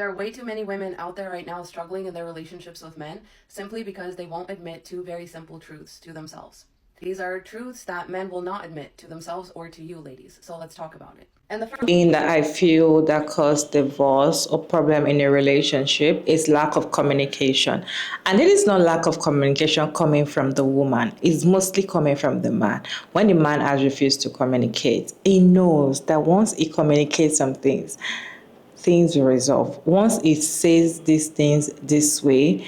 There are way too many women out there right now struggling in their relationships with men simply because they won't admit two very simple truths to themselves. These are truths that men will not admit to themselves or to you, ladies. So let's talk about it. And the first thing that I feel that cause divorce or problem in a relationship is lack of communication. And it is not lack of communication coming from the woman. It's mostly coming from the man. When the man has refused to communicate, he knows that once he communicates some things will resolve. Once it says these things this way,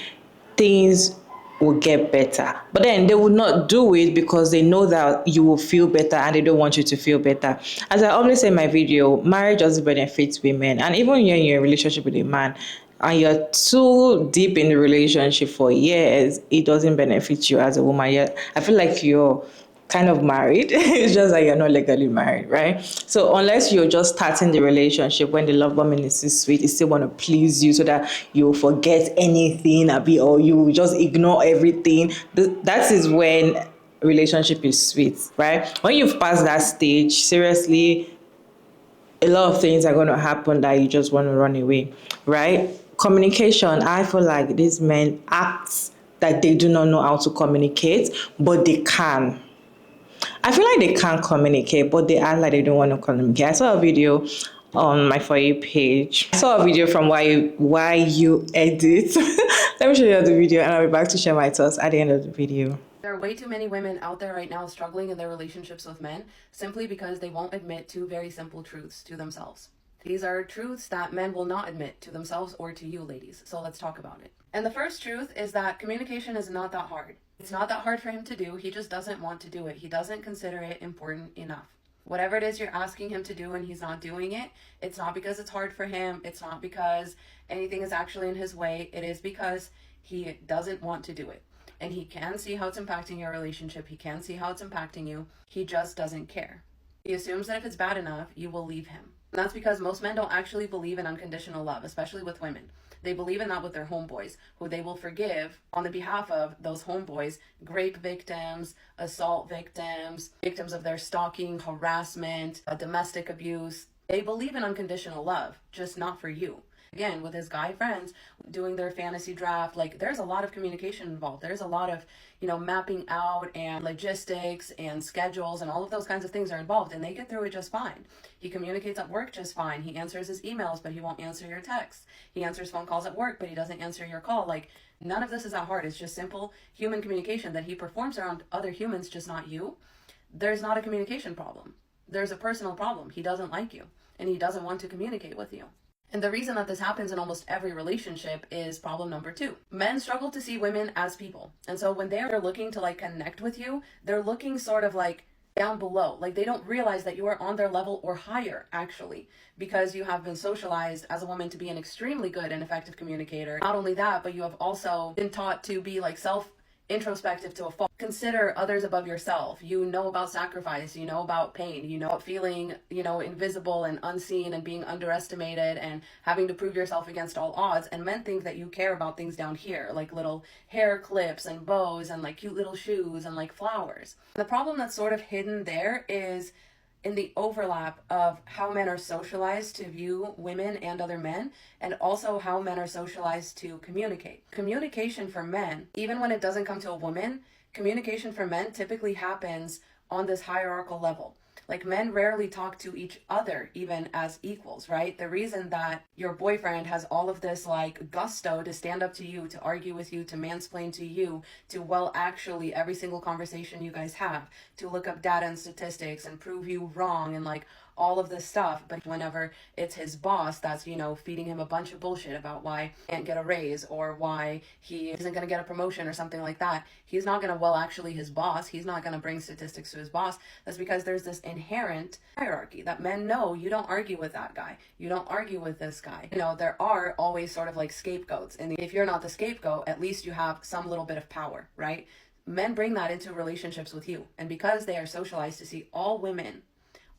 things will get better. But then they will not do it because they know that you will feel better and they don't want you to feel better. As I always say in my video, marriage doesn't benefit women. And even when you're in a relationship with a man and you're too deep in the relationship for years, it doesn't benefit you as a woman. I feel like you're kind of married. It's just that you're not legally married, right? So unless you're just starting the relationship when the love bombing is so sweet, it still want to please you so that you forget anything or you just ignore everything. That is when relationship is sweet, right? When you've passed that stage, seriously, a lot of things are going to happen that you just want to run away, right? Communication, I feel like these men act that they do not know how to communicate, but they can. I feel like they can't communicate, but they act like they don't want to communicate. I saw a video on my For You page. I saw a video from why you edit. Let me show you the video, and I'll be back to share my thoughts at the end of the video. There are way too many women out there right now struggling in their relationships with men simply because they won't admit two very simple truths to themselves. These are truths that men will not admit to themselves or to you, ladies. So let's talk about it. And the first truth is that communication is not that hard. It's not that hard for him to do. He just doesn't want to do it. He doesn't consider it important enough. Whatever it is you're asking him to do and he's not doing it, it's not because it's hard for him. It's not because anything is actually in his way. It is because he doesn't want to do it. And he can see how it's impacting your relationship. He can see how it's impacting you. He just doesn't care. He assumes that if it's bad enough, you will leave him. And that's because most men don't actually believe in unconditional love, especially with women. They believe in that with their homeboys, who they will forgive on the behalf of those homeboys, rape victims, assault victims, victims of their stalking, harassment, domestic abuse. They believe in unconditional love, just not for you. Again, with his guy friends doing their fantasy draft, like there's a lot of communication involved. There's a lot of, mapping out and logistics and schedules and all of those kinds of things are involved, and they get through it just fine. He communicates at work just fine. He answers his emails, but he won't answer your texts. He answers phone calls at work, but he doesn't answer your call. Like, none of this is that hard. It's just simple human communication that he performs around other humans, just not you. There's not a communication problem. There's a personal problem. He doesn't like you, and he doesn't want to communicate with you. And the reason that this happens in almost every relationship is problem number 2. Men struggle to see women as people. And so when they're looking to connect with you, they're looking sort of down below. Like they don't realize that you are on their level or higher, actually, because you have been socialized as a woman to be an extremely good and effective communicator. Not only that, but you have also been taught to be introspective to a fault. Consider others above yourself. You know about sacrifice, you know about pain, you know about feeling, invisible and unseen and being underestimated and having to prove yourself against all odds. And men think that you care about things down here, like little hair clips and bows and cute little shoes and flowers. The problem that's sort of hidden there is in the overlap of how men are socialized to view women and other men, and also how men are socialized to communicate. Communication for men, even when it doesn't come to a woman, communication for men typically happens on this hierarchical level. Like men rarely talk to each other even as equals, right? The reason that your boyfriend has all of this gusto to stand up to you, to argue with you, to mansplain to you, to actually every single conversation you guys have, to look up data and statistics and prove you wrong and all of this stuff. But whenever it's his boss that's, feeding him a bunch of bullshit about why he can't get a raise or why he isn't going to get a promotion or something like that, he's not going to, actually his boss, he's not going to bring statistics to his boss. That's because there's this inherent hierarchy that men know. You don't argue with that guy. You don't argue with this guy. There are always sort of scapegoats. And if you're not the scapegoat, at least you have some little bit of power, right? Men bring that into relationships with you. And because they are socialized to see all women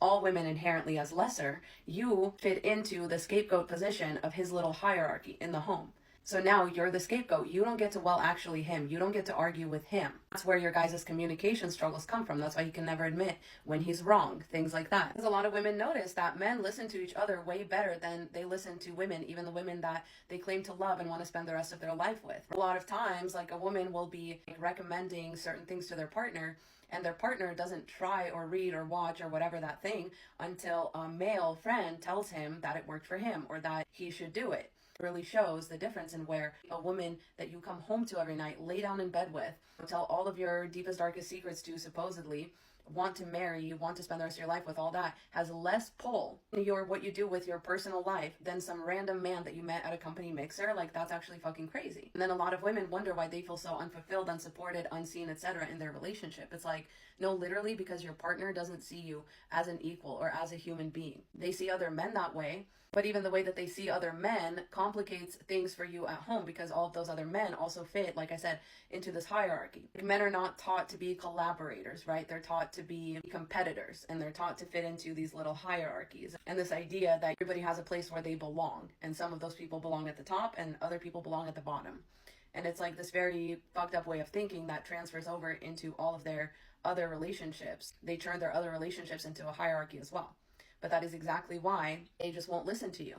inherently as lesser, you fit into the scapegoat position of his little hierarchy in the home. So now you're the scapegoat. You don't get to, well, actually him. You don't get to argue with him. That's where your guys' communication struggles come from. That's why he can never admit when he's wrong, things like that. Because a lot of women notice that men listen to each other way better than they listen to women, even the women that they claim to love and want to spend the rest of their life with. A lot of times, like, a woman will be recommending certain things to their partner, and their partner doesn't try or read or watch or whatever that thing until a male friend tells him that it worked for him or that he should do it. Really shows the difference in where a woman that you come home to every night, lay down in bed with, tell all of your deepest, darkest secrets to, supposedly want to marry, you want to spend the rest of your life with, all that has less pull in your what you do with your personal life than some random man that you met at a company mixer. Like, that's actually fucking crazy. And then a lot of women wonder why they feel so unfulfilled, unsupported, unseen, etc. in their relationship. It's like, no, literally because your partner doesn't see you as an equal or as a human being. They see other men that way, but even the way that they see other men complicates things for you at home, because all of those other men also fit, like I said, into this hierarchy. Men are not taught to be collaborators, right? They're taught to be competitors, and they're taught to fit into these little hierarchies. And this idea that everybody has a place where they belong, and some of those people belong at the top and other people belong at the bottom. And it's like this very fucked up way of thinking that transfers over into all of their other relationships. They turn their other relationships into a hierarchy as well. But that is exactly why they just won't listen to you.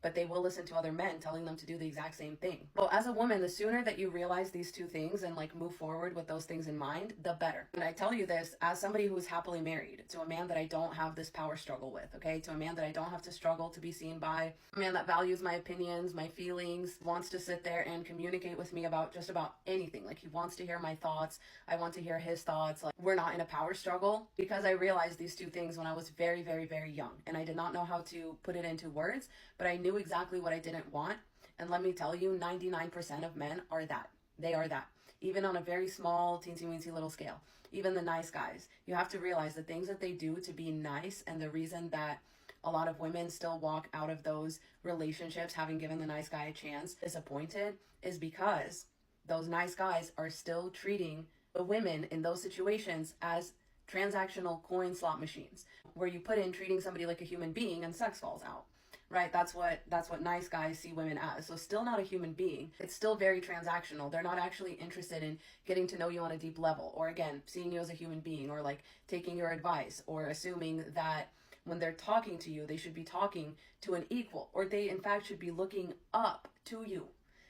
But they will listen to other men telling them to do the exact same thing. Well, as a woman, the sooner that you realize these two things and like move forward with those things in mind, the better. And I tell you this as somebody who's happily married to a man that I don't have this power struggle with, okay? To a man that I don't have to struggle to be seen by, a man that values my opinions, my feelings, wants to sit there and communicate with me about just about anything. Like, he wants to hear my thoughts. I want to hear his thoughts. Like, we're not in a power struggle, because I realized these two things when I was very, very, very young. And I did not know how to put it into words, but I knew exactly what I didn't want. And let me tell you, 99% of men are that. They are that. Even on a very small, teensy-weensy little scale. Even the nice guys. You have to realize the things that they do to be nice, and the reason that a lot of women still walk out of those relationships having given the nice guy a chance disappointed, is because those nice guys are still treating the women in those situations as transactional coin slot machines, where you put in treating somebody like a human being and sex falls out. Right? That's what nice guys see women as. So still not a human being. It's still very transactional. They're not actually interested in getting to know you on a deep level, or again, seeing you as a human being, or like taking your advice, or assuming that when they're talking to you, they should be talking to an equal, or they in fact should be looking up to you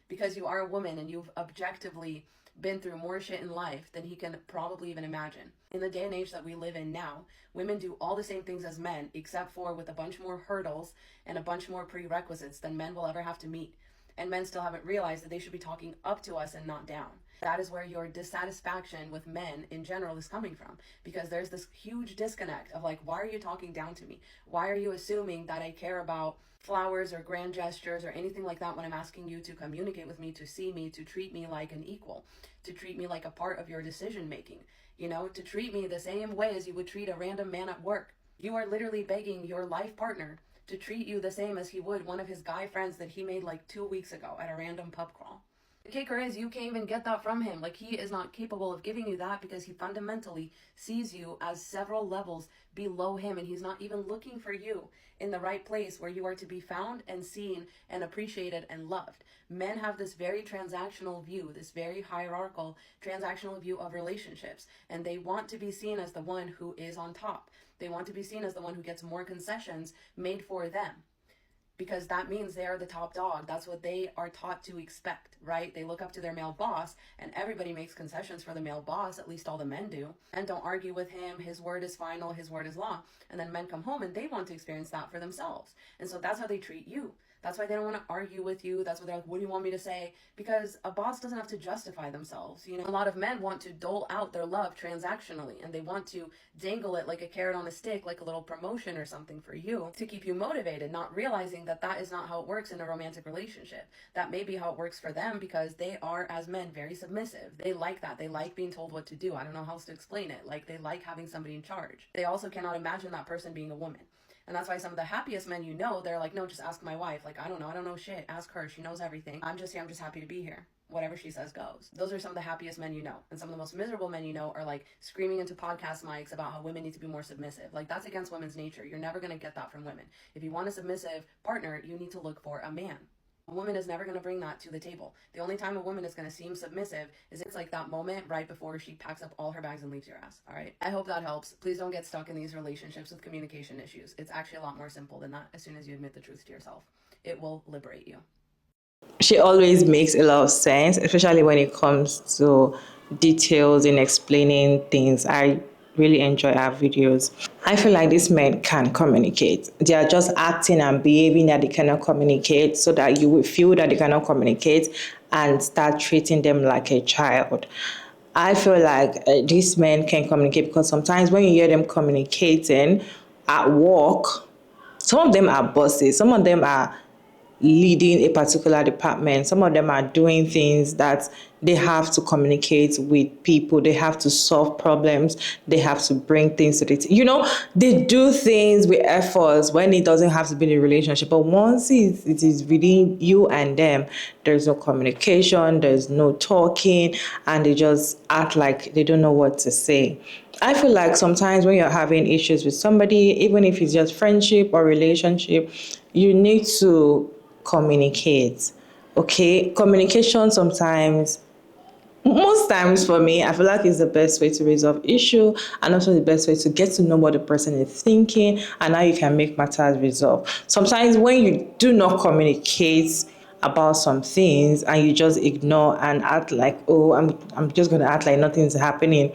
because you are a woman and you've objectively been through more shit in life than he can probably even imagine. In the day and age that we live in now, women do all the same things as men, except for with a bunch more hurdles and a bunch more prerequisites than men will ever have to meet. And men still haven't realized that they should be talking up to us and not down. That is where your dissatisfaction with men in general is coming from, because there's this huge disconnect of like, why are you talking down to me? Why are you assuming that I care about flowers or grand gestures or anything like that when I'm asking you to communicate with me, to see me, to treat me like an equal, to treat me like a part of your decision making, you know, to treat me the same way as you would treat a random man at work. You are literally begging your life partner to treat you the same as he would one of his guy friends that he made like 2 weeks ago at a random pub crawl. The kicker is you can't even get that from him. Like, he is not capable of giving you that because he fundamentally sees you as several levels below him, and he's not even looking for you in the right place where you are to be found and seen and appreciated and loved. Men have this very transactional view, this very hierarchical transactional view of relationships, and they want to be seen as the one who is on top. They want to be seen as the one who gets more concessions made for them, because that means they are the top dog. That's what they are taught to expect, right? They look up to their male boss, and everybody makes concessions for the male boss, at least all the men do, and don't argue with him. His word is final, his word is law. And then men come home and they want to experience that for themselves. And so that's how they treat you. That's why they don't want to argue with you. That's why they're like, what do you want me to say? Because a boss doesn't have to justify themselves. You know, a lot of men want to dole out their love transactionally, and they want to dangle it like a carrot on a stick, like a little promotion or something for you to keep you motivated, not realizing that that is not how it works in a romantic relationship. That may be how it works for them because they are, as men, very submissive. They like that. They like being told what to do. I don't know how else to explain it. Like, they like having somebody in charge. They also cannot imagine that person being a woman. And that's why some of the happiest men you know, they're like, no, just ask my wife. Like, I don't know shit. Ask her. She knows everything. I'm just here. I'm just happy to be here. Whatever she says goes. Those are some of the happiest men you know. And some of the most miserable men you know are like screaming into podcast mics about how women need to be more submissive. Like, that's against women's nature. You're never going to get that from women. If you want a submissive partner, you need to look for a man. A woman is never going to bring that to the table. The only time a woman is going to seem submissive is it's like that moment right before she packs up all her bags and leaves your ass. All right. I hope that helps. Please don't get stuck in these relationships with communication issues. It's actually a lot more simple than that as soon as you admit the truth to yourself. It will liberate you. She always makes a lot of sense, especially when it comes to details in explaining things. I really enjoy our videos. I feel like these men can communicate. They are just acting and behaving that they cannot communicate so that you will feel that they cannot communicate and start treating them like a child. I feel like these men can communicate because sometimes when you hear them communicating at work, some of them are bosses, some of them are leading a particular department. Some of them are doing things that they have to communicate with people. They have to solve problems. They have to bring things to the they do things with efforts when it doesn't have to be in a relationship. But once it is within you and them, there's no communication, there's no talking, and they just act like they don't know what to say. I feel like sometimes when you're having issues with somebody, even if it's just friendship or relationship, you need to communicate. Okay, communication sometimes, most times for me, I feel like it's the best way to resolve issue and also the best way to get to know what the person is thinking and how you can make matters resolve. Sometimes when you do not communicate about some things and you just ignore and act like, oh, I'm just gonna act like nothing's happening,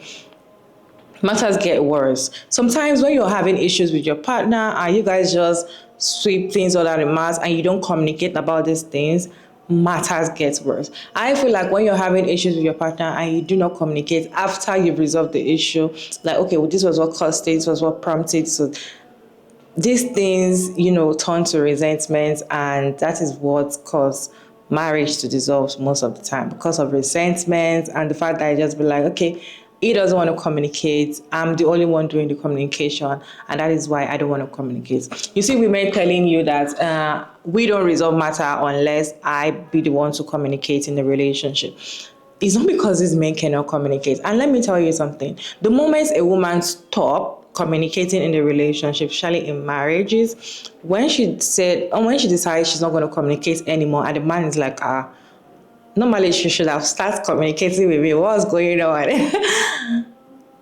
matters get worse. Sometimes when you're having issues with your partner and you guys just sweep things under the mat and you don't communicate about these things, matters get worse. I feel like when you're having issues with your partner and you do not communicate after you've resolved the issue, like, okay, well, this was what caused it, this was what prompted, so these things, turn to resentment, and that is what causes marriage to dissolve most of the time, because of resentment and the fact that I just be like, okay, he doesn't want to communicate. I'm the only one doing the communication, and that is why I don't want to communicate. You see women telling you that we don't resolve matter unless I be the one to communicate in the relationship. It's not because these men cannot communicate. And let me tell you something. The moment a woman stops communicating in the relationship, especially in marriages, when she decides she's not going to communicate anymore, and the man is like, normally she should have started communicating with me. What's going on?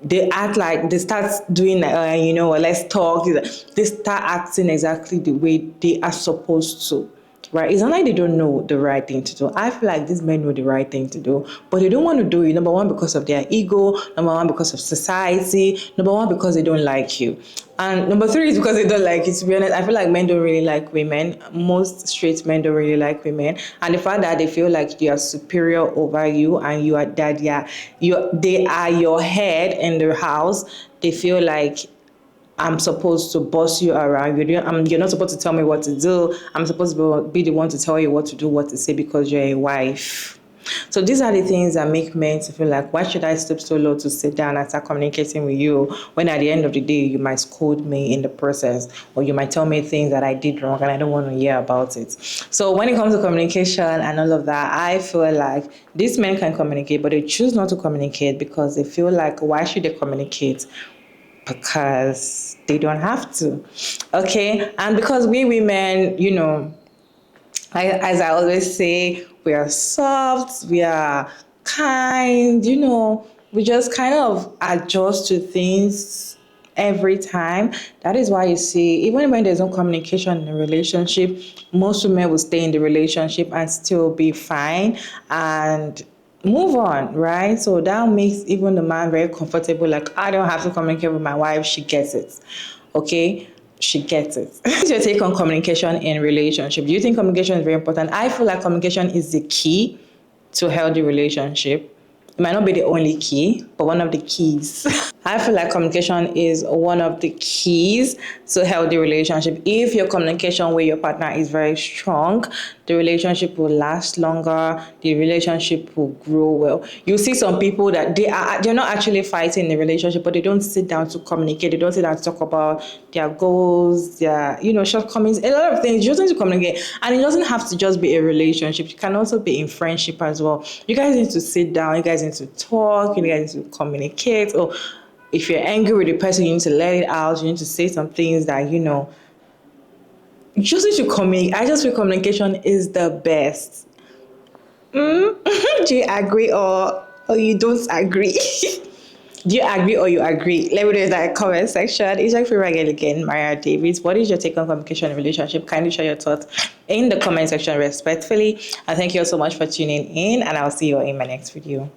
They act like they start doing, let's talk. They start acting exactly the way they are supposed to. Right? It's not like they don't know the right thing to do. I feel like these men know the right thing to do, but they don't want to do it. Number one, because of their ego. Number one, because of society. Number one, because they don't like you. And number three is because they don't like you. To be honest, I feel like men don't really like women. Most straight men don't really like women. And the fact that they feel like they are superior over you and they are your head in their house, they feel like, I'm supposed to boss you around. You're not supposed to tell me what to do. I'm supposed to be the one to tell you what to do, what to say, because you're a wife. So these are the things that make men to feel like, why should I stoop so low to sit down and start communicating with you when at the end of the day you might scold me in the process, or you might tell me things that I did wrong and I don't want to hear about it. So when it comes to communication and all of that, I feel like these men can communicate, but they choose not to communicate because they feel like, why should they communicate? Because they don't have to. Okay? And because we women, as I always say, we are soft, we are kind, we just kind of adjust to things every time. That is why you see, even when there's no communication in a relationship, most women will stay in the relationship and still be fine and move on, right? So that makes even the man very comfortable. Like, I don't have to communicate with my wife. She gets it. Okay? She gets it. What's your take on communication in relationship? Do you think communication is very important? I feel like communication is the key to a healthy relationship. It might not be the only key, but one of the keys. I feel like communication is one of the keys to a healthy relationship. If your communication with your partner is very strong, the relationship will last longer, the relationship will grow well. You see some people that they're not actually fighting in the relationship, but they don't sit down to communicate. They don't sit down to talk about their goals, their shortcomings, a lot of things. You just need to communicate. And it doesn't have to just be a relationship. It can also be in friendship as well. You guys need to sit down, you guys need to talk, you guys need to communicate. Or if you're angry with the person, you need to let it out. You need to say some things that, just need to communicate. I just feel communication is the best. Do you agree or you don't agree? Do you agree or you agree? Let me know in that comment section. It's like free again, Maria Davis. What is your take on communication in relationship? Kindly share your thoughts in the comment section respectfully. And thank you all so much for tuning in. And I'll see you in my next video.